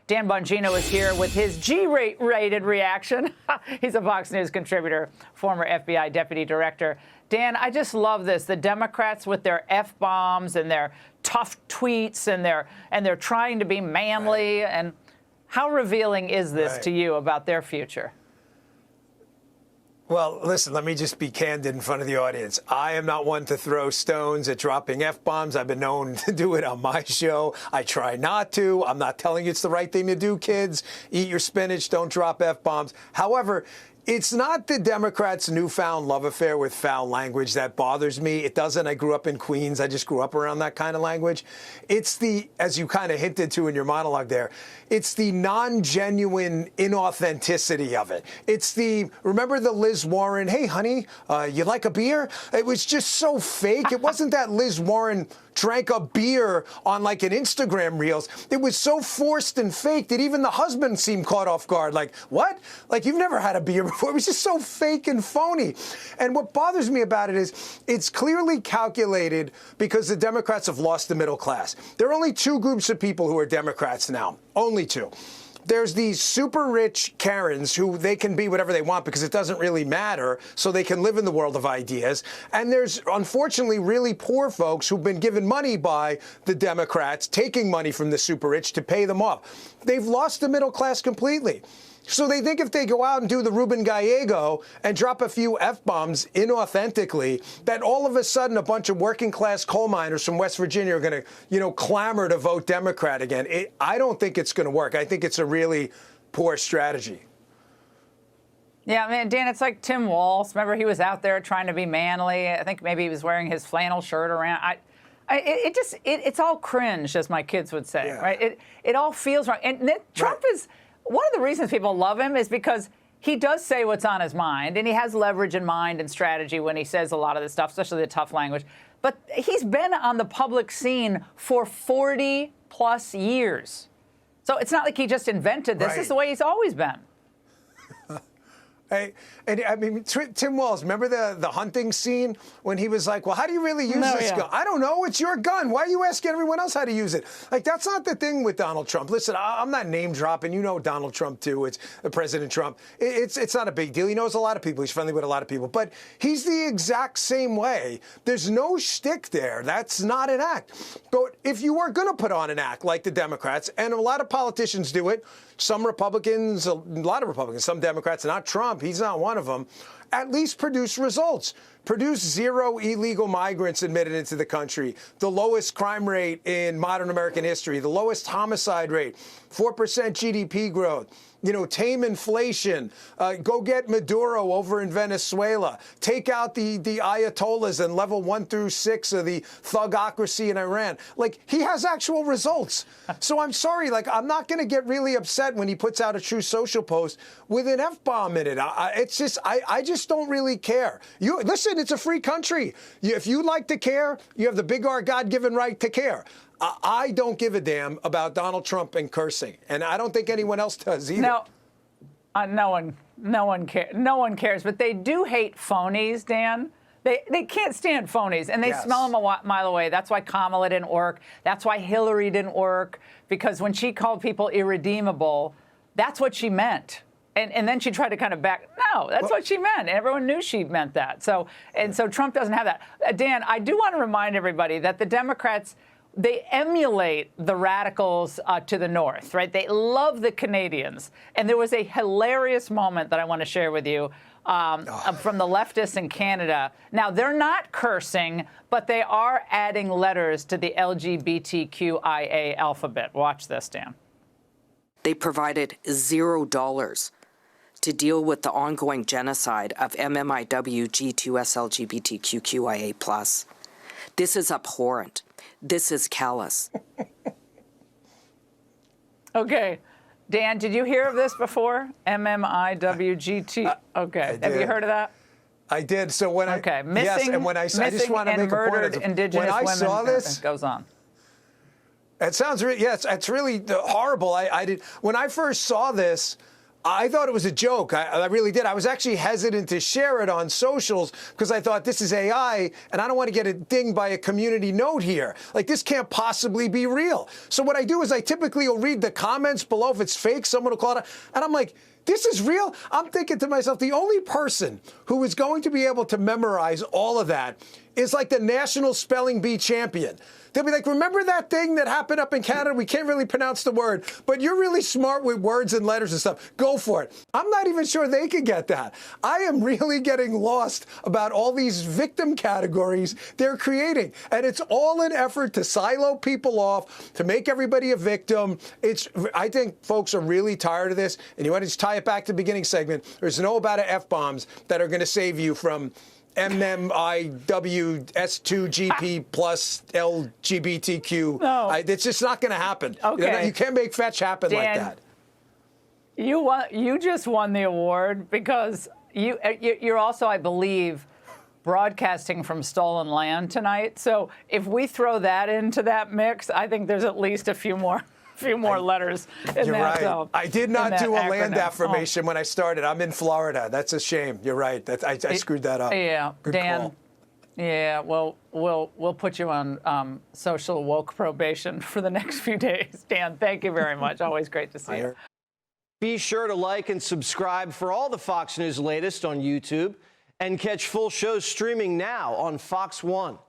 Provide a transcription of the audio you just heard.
Dan Bongino is here with his G-rated reaction. He's a Fox News contributor, former FBI deputy director. Dan, I just love this. The Democrats with their F-bombs and their tough tweets and they're trying to be manly. Right. And how revealing is this to you about their future? Well, listen, let me just be candid in front of the audience. I am not one to throw stones at dropping F-bombs. I've been known to do it on my show. I try not to. I'm not telling you it's the right thing to do, kids. Eat your spinach. Don't drop F-bombs. However, it's not the Democrats' newfound love affair with foul language that bothers me. It doesn't. I grew up in Queens. I just grew up around that kind of language. It's the, as you kind of hinted to in your monologue there, it's the non-genuine inauthenticity of it. It's the, remember the Liz Warren, hey, honey, you like a beer? It was just so fake. It wasn't that Liz Warren drank a beer on like an Instagram Reels. It was so forced and fake that even the husband seemed caught off guard. Like, what? Like, you've never had a beer before. It was just so fake and phony. And what bothers me about it is it's clearly calculated because the Democrats have lost the middle class. There are only two groups of people who are Democrats now. Only two. There's these super rich Karens who they can be whatever they want because it doesn't really matter, so they can live in the world of ideas. And there's, unfortunately, really poor folks who've been given money by the Democrats, taking money from the super rich to pay them off. They've lost the middle class completely. So they think if they go out and do the Ruben Gallego and drop a few F-bombs inauthentically, that all of a sudden a bunch of working class coal miners from West Virginia are going to, clamor to vote Democrat again. I don't think it's going to work. I think it's a really poor strategy. Yeah, man, Dan, it's like Tim Walz. Remember, he was out there trying to be manly. I think maybe he was wearing his flannel shirt around. It's all cringe, as my kids would say, right? It all feels wrong. And Trump is... One of the reasons people love him is because he does say what's on his mind, and he has leverage in mind and strategy when he says a lot of this stuff, especially the tough language. But he's been on the public scene for 40-plus years. So it's not like he just invented this. Right. This is the way he's always been. Hey, and I mean, Tim Walz, remember the hunting scene when he was like, well, how do you really use this gun? I don't know. It's your gun. Why are you asking everyone else how to use it? Like, that's not the thing with Donald Trump. Listen, I'm not name dropping. You know Donald Trump, too. It's President Trump. It's not a big deal. He knows a lot of people. He's friendly with a lot of people. But he's the exact same way. There's no shtick there. That's not an act. But if you are going to put on an act like the Democrats, and a lot of politicians do it, some Republicans, a lot of Republicans, some Democrats, not Trump, he's not one of them, at least produce results. Produce 0 illegal migrants admitted into the country, the lowest crime rate in modern American history, the lowest homicide rate, 4% GDP growth. Tame inflation, go get Maduro over in Venezuela, take out the Ayatollahs and level 1 through 6 of the thugocracy in Iran. Like, he has actual results. So I'm sorry, like, I'm not going to get really upset when he puts out a True Social post with an F-bomb in it. I just don't really care. Listen, it's a free country. If you like to care, you have the big R God-given right to care. I don't give a damn about Donald Trump and cursing, and I don't think anyone else does either. No, no one cares. But they do hate phonies, Dan. They can't stand phonies, and they smell them a mile away. That's why Kamala didn't work. That's why Hillary didn't work, because when she called people irredeemable, that's what she meant. And then she tried to kind of that's what she meant. Everyone knew she meant that. So Trump doesn't have that. Dan, I do want to remind everybody that the Democrats, they emulate the radicals to the north, right? They love the Canadians. And there was a hilarious moment that I want to share with you from the leftists in Canada. Now, they're not cursing, but they are adding letters to the LGBTQIA alphabet. Watch this, Dan. They provided $0 to deal with the ongoing genocide of MMIW G2S LGBTQIA+. This is abhorrent. This is callous. Okay. Dan, did you hear of this before? MMIWGT. Okay. Have you heard of that? I did. So when missing, and when I just want to make a point of Indigenous when I saw this, it goes on. It sounds it's really horrible. When I first saw this, I thought it was a joke. I really did. I was actually hesitant to share it on socials because I thought this is AI and I don't want to get it dinged by a community note here. Like, this can't possibly be real. So what I do is I typically will read the comments below. If it's fake, someone will call it, and I'm like, this is real? I'm thinking to myself, the only person who is going to be able to memorize all of that is like the national spelling bee champion. They'll be like, remember that thing that happened up in Canada? We can't really pronounce the word, but you're really smart with words and letters and stuff. Go for it. I'm not even sure they could get that. I am really getting lost about all these victim categories they're creating. And it's all an effort to silo people off, to make everybody a victim. I think folks are really tired of this. And you want to just tie it back to the beginning segment. There's no amount of F-bombs that are going to save you from MMIWS2GP plus LGBTQ. No. It's just not going to happen. Okay. You can't make fetch happen like that. You just won the award because you're also, I believe, broadcasting from stolen land tonight. So if we throw that into that mix, I think there's at least a few more letters in You're that. right. I did not do a land acronym. affirmation when I started. I'm in Florida. That's a shame. You're right. I screwed that up. Yeah, Good Dan. call. Yeah, well, we'll put you on social woke probation for the next few days. Dan, thank you very much. Always great to see you. Be sure to like and subscribe for all the Fox News latest on YouTube and catch full shows streaming now on Fox One.